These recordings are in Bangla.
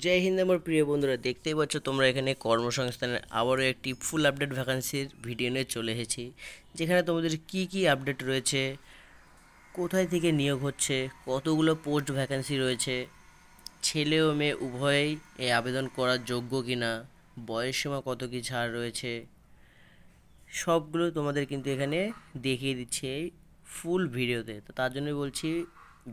জয় হিন্দ আমার প্রিয় বন্ধুরা, দেখতেই পাচ্ছ তোমরা এখানে কর্মসংস্থানের আবারও একটি ফুল আপডেট ভ্যাকান্সির ভিডিও নিয়ে চলে এসেছি, যেখানে তোমাদের কি কি আপডেট রয়েছে, কোথায় থেকে নিয়োগ হচ্ছে, কতগুলো পোস্ট ভ্যাকান্সি রয়েছে, ছেলে ও মেয়ে উভয়েই এই আবেদন করার যোগ্য কিনা, বয়সসীমা কত কি ছাড় রয়েছে, সবগুলো তোমাদের কিন্তু এখানে দেখিয়ে দিচ্ছে এই ফুল ভিডিওতে। তো তার জন্য বলছি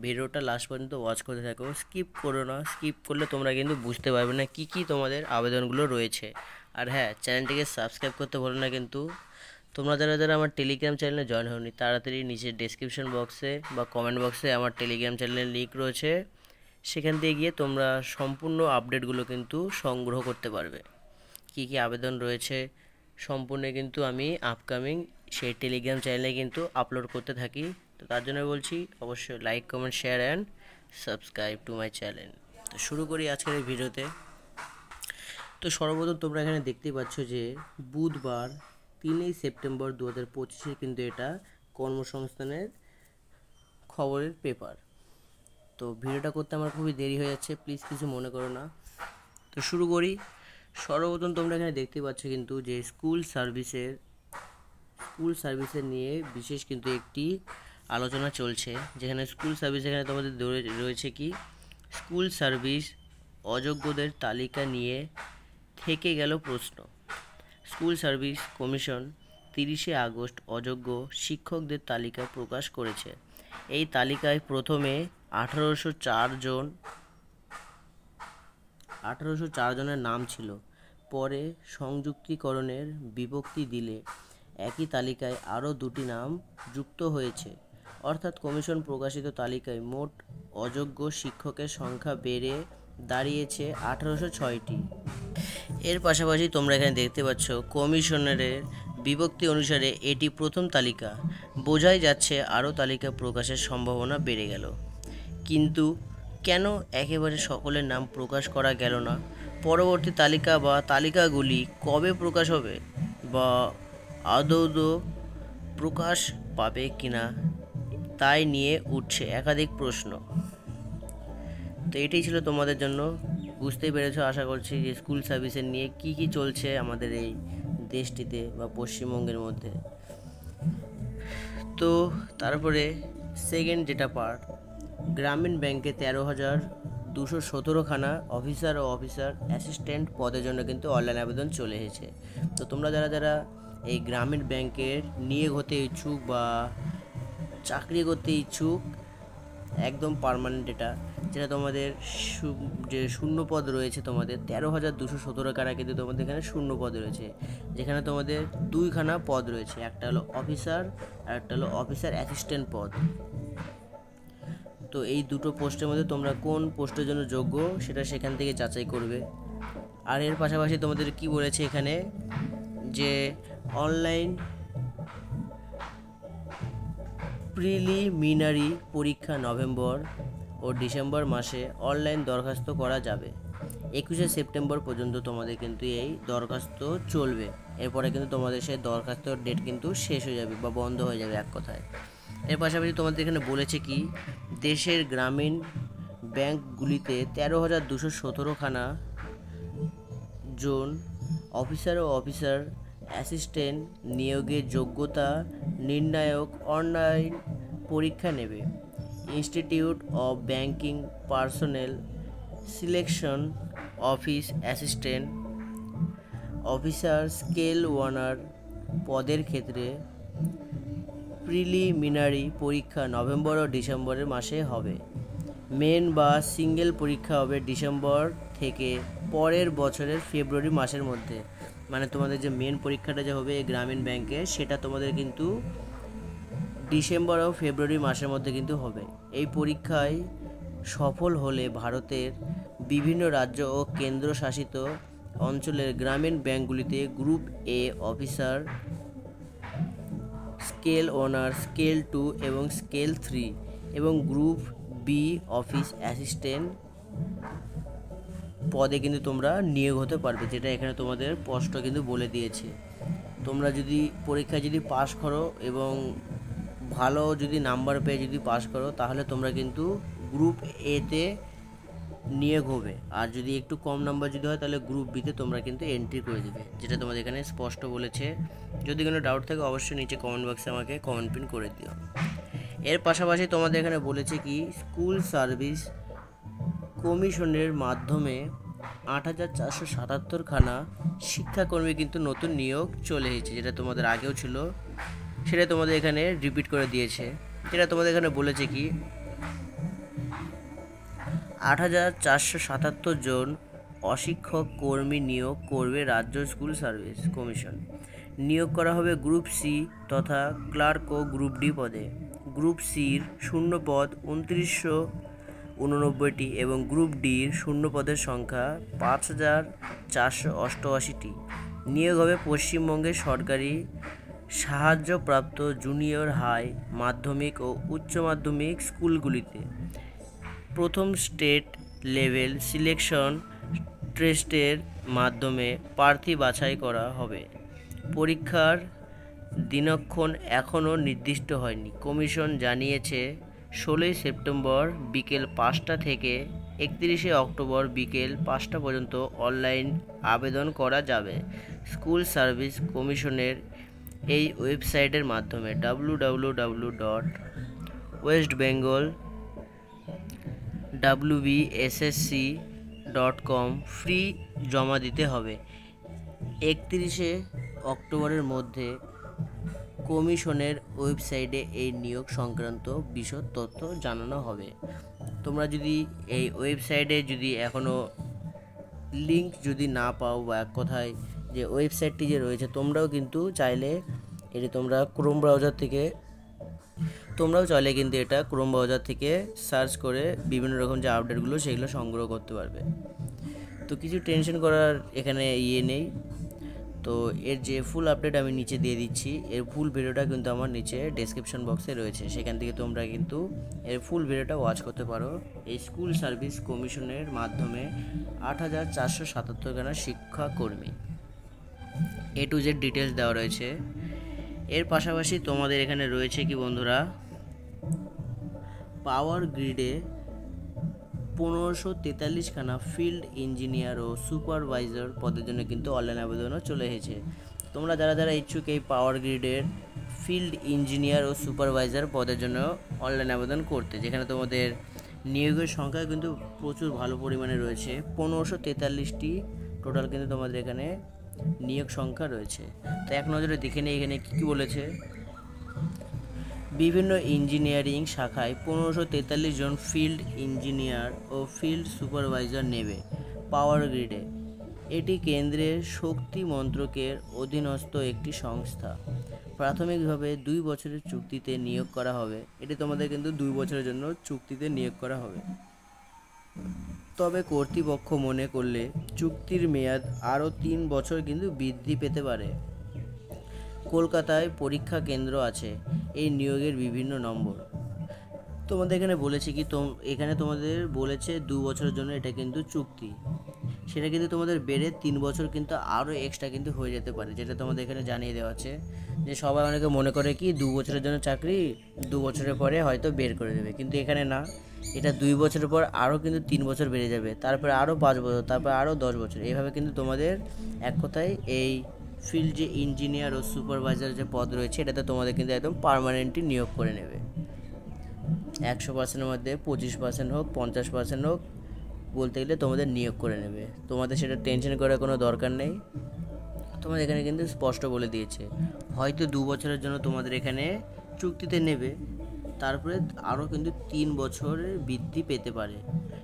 ভিডিওটা লাস্ট পর্যন্ত ওয়াচ করতে থাকো, স্কিপ করো না। স্কিপ করলে তোমরা কিন্তু বুঝতে পারবে না কি কি তোমাদের আবেদনগুলো রয়েছে। আর হ্যাঁ, চ্যানেলটিকে সাবস্ক্রাইব করতে ভুলো না কিন্তু। তোমরা যারা যারা আমার টেলিগ্রাম চ্যানেলে জয়েন হওনি, তাড়াতাড়ি নিচের ডেসক্রিপশন বক্সে বা কমেন্ট বক্সে আমার টেলিগ্রাম চ্যানেলের লিঙ্ক রয়েছে, সেখান থেকে গিয়ে তোমরা সম্পূর্ণ আপডেটগুলো কিন্তু সংগ্রহ করতে পারবে। কি কি আবেদন রয়েছে সম্পূর্ণ কিন্তু আমি আপকামিং সেই টেলিগ্রাম চ্যানেলে কিন্তু আপলোড করতে থাকি। তো তার জন্য বলছি অবশ্যই like, comment, share and subscribe to my channel. তো শুরু করি আজকের এই ভিডিওতে। তো সর্বপ্রথম তোমরা এখানে দেখতেই পাচ্ছ যে বুধবার 3 সেপ্টেম্বর 2025 কিন্তু এটা কর্মসংস্থানের খবরের পেপার। তো ভিডিওটা করতে আমার খুবই দেরি হয়ে যাচ্ছে, প্লিজ কিছু মনে করো না। তো শুরু করি। সর্বপ্রথম তোমরা এখানে দেখতে পাচ্ছ কিন্তু যে স্কুল সার্ভিসের নিয়ে বিশেষ কিন্তু একটি আলোচনা চলছে, যেখানে স্কুল সার্ভিস এখানে তোমাদের রয়েছে কি, স্কুল সার্ভিস অযোগ্যদের তালিকা নিয়ে থেকে গেল প্রশ্ন। স্কুল সার্ভিস কমিশন 30 আগস্ট অযোগ্য শিক্ষকদের তালিকা প্রকাশ করেছে। এই তালিকায় প্রথমে 1804 জনের নাম ছিল, পরে সংযুক্তিকরণের বিভক্তি দিলে একই তালিকায় আরও 2টি নাম যুক্ত হয়েছে। অর্থাৎ কমিশন প্রকাশিত তালিকায় মোট অযোগ্য শিক্ষকের সংখ্যা বেড়ে দাঁড়িয়েছে 1806টি। এর পাশাপাশি তোমরা এখানে দেখতে পাচ্ছ কমিশনের বিভক্তি অনুসারে এটি প্রথম তালিকা, বোঝাই যাচ্ছে আরও তালিকা প্রকাশের সম্ভাবনা বেড়ে গেল। কিন্তু কেন একেবারে সকলের নাম প্রকাশ করা গেল না? পরবর্তী তালিকা বা তালিকাগুলি কবে প্রকাশ হবে, বা আদৌ প্রকাশ পাবে কিনা, তাই নিয়ে উঠছে একাধিক প্রশ্ন। তো এটাই ছিল তোমাদের জন্য। বুঝতেই পেরেছো আশা করছি যে স্কুল সার্ভিসের নিয়ে কি কি চলছে আমাদের এই দেশটিতে বা পশ্চিমবঙ্গের মধ্যে। তো তারপরে সেকেন্ড যেটা পার্ট, গ্রামীণ ব্যাংকে 13,217খানা অফিসার ও অফিসার অ্যাসিস্ট্যান্ট পদের জন্য কিন্তু অনলাইন আবেদন চলে এসেছে। তো তোমরা যারা যারা এই গ্রামীণ ব্যাংকের নিয়োগ হতে ইচ্ছুক বা চাকরি করতে ইচ্ছুক, একদম পার্মানেন্ট এটা, যেটা তোমাদের যে শূন্য পদ রয়েছে, তোমাদের 13,217খানা কিন্তু তোমাদের এখানে শূন্য পদ রয়েছে, যেখানে তোমাদের 2খানা পদ রয়েছে, একটা হলো অফিসার আর একটা হলো অফিসার অ্যাসিস্ট্যান্ট পদ। তো এই দুটো পোস্টের মধ্যে তোমরা কোন পোস্টের জন্য যোগ্য সেটা সেখান থেকে যাচাই করবে। আর এর পাশাপাশি তোমাদের কি বলেছে এখানে, যে অনলাইন প্রিলিমিনারি পরীক্ষা নভেম্বর ও ডিসেম্বর মাসে অনলাইন দরখাস্ত করা যাবে। 21 সেপ্টেম্বর পর্যন্ত তোমাদের কিন্তু এই দরখাস্ত চলবে। এরপরে কিন্তু তোমাদের সেই দরখাস্তর ডেট কিন্তু শেষ হয়ে যাবে বা বন্ধ হয়ে যাবে এক কথায়। এর পাশাপাশি তোমাদের এখানে বলেছে কি, দেশের গ্রামীণ ব্যাংকগুলিতে 13,217খানা জন অফিসার ও অফিসার অ্যাসিস্ট্যান্ট নিয়োগের যোগ্যতা নির্ণায়ক অনলাইন পরীক্ষা নেবে। Institute of banking personnel selection office assistant officer scale 1 পদের ক্ষেত্রে প্রিলিমিনারি পরীক্ষা নভেম্বর ও ডিসেম্বরের মাসে হবে। মেন বা সিঙ্গেল পরীক্ষা হবে ডিসেম্বর থেকে পরের বছরের ফেব্রুয়ারি মাসের মধ্যে। মানে তোমাদের যে মেন পরীক্ষাটা যে হবে গ্রামীণ ব্যাংকে, সেটা তোমাদের কিন্তু ডিসেম্বর ও ফেব্রুয়ারি মাসের মধ্যে কিন্তু হবে। এই পরীক্ষায় সফল হলে ভারতের বিভিন্ন রাজ্য ও কেন্দ্রশাসিত অঞ্চলের গ্রামীণ ব্যাংকগুলিতে group A officer, scale 1, scale 2 এবং স্কেল 3 এবং গ্রুপ বি অফিস অ্যাসিস্ট্যান্ট পদে কিন্তু তোমরা নিয়োগ হতে পারবে, যেটা এখানে তোমাদের স্পষ্ট কিন্তু বলে দিয়েছে। তোমরা যদি পরীক্ষায় যদি পাস করো এবং ভালো যদি নাম্বার পেয়ে যদি পাস করো, তাহলে তোমরা কিন্তু গ্রুপ এতে নিয়োগ হবে। আর যদি একটু কম নাম্বার যদি হয় তাহলে গ্রুপ বিতে তোমরা কিন্তু এন্ট্রি করে দেবে, যেটা তোমাদের এখানে স্পষ্ট বলেছে। যদি কোনো ডাউট থাকে অবশ্যই নিচে কমেন্ট বক্সে আমাকে কমেন্ট পিন করে দিও। এর পাশাপাশি তোমাদের এখানে বলেছে কি স্কুল সার্ভিস কমিশনের মাধ্যমে 8,477 খানা শিক্ষাকর্মী কিন্তু নতুন নিয়োগ চলে এসেছে, যেটা তোমাদের আগেও ছিল সেটা তোমাদের এখানে রিপিট করে দিয়েছে। যেটা তোমাদের এখানে বলেছে কি 8,477 জন অশিক্ষক কর্মী নিয়োগ করবে রাজ্য স্কুল সার্ভিস কমিশন। নিয়োগ করা হবে গ্রুপ সি তথা ক্লার্ক ও গ্রুপ ডি পদে। গ্রুপ সির শূন্য পদ 2989টি এবং গ্রুপ ডির শূন্য পদের সংখ্যা 5,488টি। নিয়োগ হবে পশ্চিমবঙ্গের সরকারি সাহায্যপ্রাপ্ত জুনিয়র হাই মাধ্যমিক ও উচ্চ মাধ্যমিক স্কুলগুলিতে। প্রথম স্টেট লেভেল সিলেকশন টেস্টের মাধ্যমে প্রার্থী বাছাই করা হবে। পরীক্ষার দিনক্ষণ এখনও নির্দিষ্ট হয়নি। কমিশন জানিয়েছে 16 সেপ্টেম্বর বিকেল 5টা থেকে 31 অক্টোবর বিকেল 5টা পর্যন্ত অনলাইন আবেদন করা যাবে। স্কুল সার্ভিস কমিশনের এই ওয়েবসাইটের মাধ্যমে www.wbssc.com ফ্রি জমা দিতে হবে। 31 অক্টোবরের মধ্যে কমিশনের ওয়েবসাইটে এই নিয়োগ সংক্রান্ত বিশদ তথ্য জানানো হবে। তোমরা যদি এই ওয়েবসাইটে যদি এখনও লিঙ্ক যদি না পাও, বা এক কথায় যে ওয়েবসাইটটি যে রয়েছে তোমরাও কিন্তু চাইলে এটি তোমরাও চাইলে কিন্তু এটা ক্রোম ব্রাউজার থেকে সার্চ করে বিভিন্ন রকম যে আপডেটগুলো সেগুলো সংগ্রহ করতে পারবে। তো কিছু টেনশন করার এখানে নেই। তো এর যে ফুল আপডেট আমি নিচে দিয়ে দিচ্ছি, এর ফুল ভিডিওটা কিন্তু আমার নিচে ডেসক্রিপশন বক্সে রয়েছে, সেখান থেকে তোমরা কিন্তু এর ফুল ভিডিওটা ওয়াচ করতে পারো। এই স্কুল সার্ভিস কমিশনের মাধ্যমে 8,477 খানা শিক্ষাকর্মী A to Z ডিটেলস দেওয়া রয়েছে। এর পাশাপাশি তোমাদের এখানে রয়েছে কি বন্ধুরা, পাওয়ার গ্রিডে 1543 খানা ফিল্ড ইঞ্জিনিয়ার ও সুপারভাইজার পদের জন্য কিন্তু অনলাইন আবেদনও চলে এসেছে। তোমরা যারা ইচ্ছুক এই পাওয়ার গ্রিডের ফিল্ড ইঞ্জিনিয়ার ও সুপারভাইজার পদের জন্য অনলাইন আবেদন করতে, যেখানে তোমাদের নিয়োগের সংখ্যা কিন্তু প্রচুর ভালো পরিমাণে রয়েছে। 1543টি টোটাল কিন্তু তোমাদের এখানে নিয়োগ সংখ্যা রয়েছে। তো এক নজরে দেখে নিই এখানে কী বলেছে। বিভিন্ন ইঞ্জিনিয়ারিং শাখায় 1543 জন ফিল্ড ইঞ্জিনিয়ার ও ফিল্ড সুপারভাইজার নেবে পাওয়ার গ্রিডে। এটি কেন্দ্রের শক্তি মন্ত্রকের অধীনস্থ একটি সংস্থা। প্রাথমিকভাবে 2 বছরের চুক্তিতে নিয়োগ করা হবে। এটি তোমাদের কিন্তু 2 বছরের জন্য চুক্তিতে নিয়োগ করা হবে। তবে কর্তৃপক্ষ মনে করলে চুক্তির মেয়াদ আরও 3 বছর কিন্তু বৃদ্ধি পেতে পারে। কলকাতায় পরীক্ষা কেন্দ্র আছে। এই নিয়োগের বিভিন্ন নম্বর তোমাদের এখানে বলেছে কি, এখানে তোমাদের বলেছে 2 বছরের জন্য এটা কিন্তু চুক্তি, সেটা কিন্তু তোমাদের বেড়ে 3 বছর কিন্তু আরও এক্সট্রা কিন্তু হয়ে যেতে পারে, যেটা তোমাদের এখানে জানিয়ে দেওয়া আছে। যে সবাই অনেকে মনে করে কি 2 বছরের জন্য চাকরি, 2 বছরের পরে হয়তো বের করে দেবে, কিন্তু এখানে না, এটা 2 বছরের পর আরও কিন্তু 3 বছর বেড়ে যাবে, তারপরে আরও 5 বছর, তারপরে আরও 10 বছর, এইভাবে কিন্তু তোমাদের এক কথায় এই ফিল্ড যে ইঞ্জিনিয়ার ও সুপারভাইজার যে পদ রয়েছে এটাতে তোমাদের কিন্তু একদম পার্মানেন্টলি নিয়োগ করে নেবে। 100%-এর মধ্যে 25% হোক 50% হোক বলতে গেলে তোমাদের নিয়োগ করে নেবে। তোমাদের সেটা টেনশন করার কোনো দরকার নেই। তোমাদের এখানে কিন্তু স্পষ্ট বলে দিয়েছে হয়তো 2 বছরের জন্য তোমাদের এখানে চুক্তিতে নেবে, তারপরে আরও কিন্তু 3 বছরের বৃদ্ধি পেতে পারে,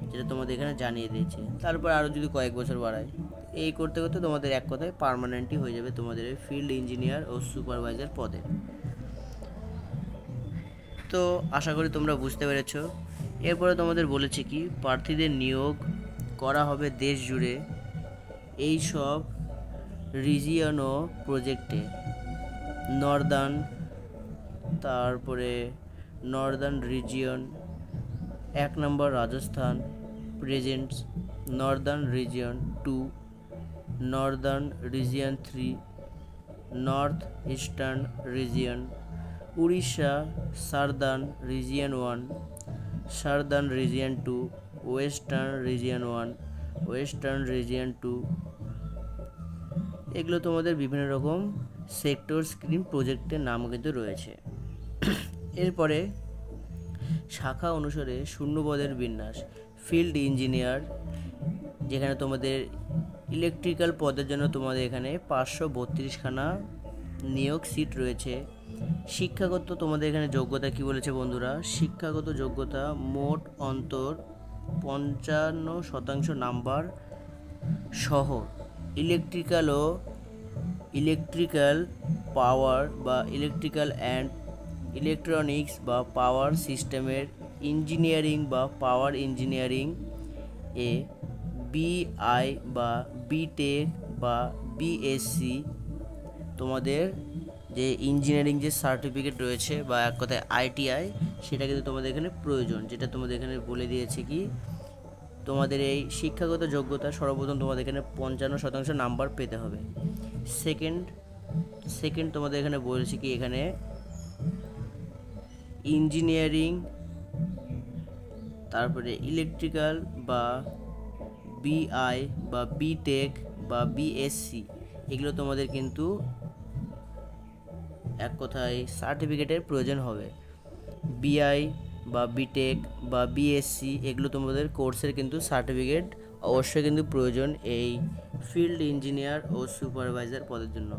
যেটা তোমাদের এখানে জানিয়ে দিয়েছে। তারপর আরও যদি কয়েক বছর বাড়ায়, এই করতে করতে তোমাদের এক কথায় পার্মানেন্টই হয়ে যাবে তোমাদের ফিল্ড ইঞ্জিনিয়ার ও সুপারভাইজার পদে। তো আশা করি তোমরা বুঝতে পেরেছ। এরপরে তোমাদের বলেছে কি প্রার্থীদের নিয়োগ করা হবে দেশ জুড়ে এই সব রিজিয়ন ও প্রজেক্টে। নর্দার্ন রিজিয়ন 1 নম্বর Rajasthan presents, northern region 2, northern region 3, north eastern region, Orissa southern region 1, southern region 2, western region 1, western region 2, এগুলো তোমাদের বিভিন্ন রকম সেক্টর স্ক্রিম প্রজেক্টের নাম কিন্তু রয়েছে। এরপরে শাখা অনুসারে শূন্যপদের বিন্যাস। ফিল্ড ইঞ্জিনিয়ার, যেখানে তোমাদের ইলেকট্রিক্যাল পদের জন্য তোমাদের এখানে 532খানা নিয়োগ সিট রয়েছে। শিক্ষাগত তোমাদের এখানে যোগ্যতা কি বলেছে বন্ধুরা? শিক্ষাগত যোগ্যতা মোট অন্তর 55% নাম্বার সহ ইলেকট্রিক্যাল পাওয়ার বা ইলেকট্রিক্যাল অ্যান্ড ইলেকট্রনিক্স বা পাওয়ার সিস্টেমের ইঞ্জিনিয়ারিং বা পাওয়ার ইঞ্জিনিয়ারিং এ বিআই বা বিটেক বা বিএসসি, তোমাদের যে ইঞ্জিনিয়ারিং যে সার্টিফিকেট রয়েছে বা এক কথায় আইটিআই, সেটা কিন্তু তোমাদের এখানে প্রয়োজন। যেটা তোমাদের এখানে বলে দিয়েছে কি তোমাদের এই শিক্ষাগত যোগ্যতা সর্বপ্রথম তোমাদের এখানে 55% নাম্বার পেতে হবে। সেকেন্ড তোমাদের এখানে বলেছে কি এখানে ইঞ্জিনিয়ারিং, তারপরে ইলেকট্রিক্যাল বা বিআই বা বিটেক বা বিএসসি, এগুলো তোমাদের কিন্তু এক কথায় সার্টিফিকেটের প্রয়োজন হবে। বিআই বা বিটেক বা বিএসসি এগুলো তোমাদের কোর্সের কিন্তু সার্টিফিকেট অবশ্যই কিন্তু প্রয়োজন এই ফিল্ড ইঞ্জিনিয়ার ও সুপারভাইজার পদের জন্য।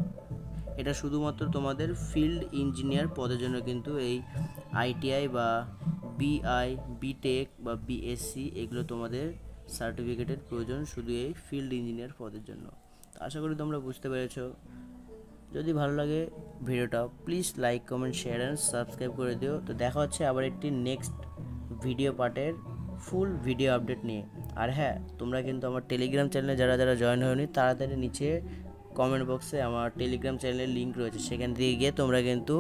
এটা শুধুমাত্র তোমাদের ফিল্ড ইঞ্জিনিয়ার পদের জন্য কিন্তু এই আইটিআই বা বিআই, বিটেক বা বিএসসি এগুলো তোমাদের সার্টিফিকেটের প্রয়োজন শুধু এই ফিল্ড ইঞ্জিনিয়ার পদের জন্য। আশা করি তোমরা বুঝতে পেরেছো। যদি ভালো লাগে ভিডিওটা please like, comment, share and subscribe করে দিও। তো দেখা হচ্ছে আবার একটি নেক্সট ভিডিও পার্টের ফুল ভিডিও আপডেট নিয়ে। আর হ্যাঁ, তোমরা কিন্তু আমার টেলিগ্রাম চ্যানেলে যারা যারা জয়েন হয়নি তাড়াতাড়ি নিচে কমেন্ট বক্সে আমার টেলিগ্রাম চ্যানেলের লিঙ্ক রয়েছে, সেখান থেকে গিয়ে তোমরা কিন্তু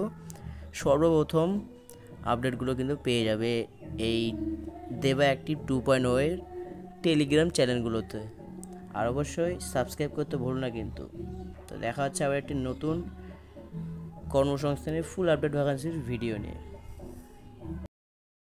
সর্বপ্রথম আপডেটগুলো কিন্তু পেয়ে যাবে এই দেবা অ্যাক্টিভ 2.0 এর টেলিগ্রাম চ্যানেলগুলোতে। আর অবশ্যই সাবস্ক্রাইব করতে ভুলো না কিন্তু। তো দেখা হচ্ছে আবার একটি নতুন কর্মসংস্থানের ফুল আপডেট ভ্যাকান্সির ভিডিও নিয়ে।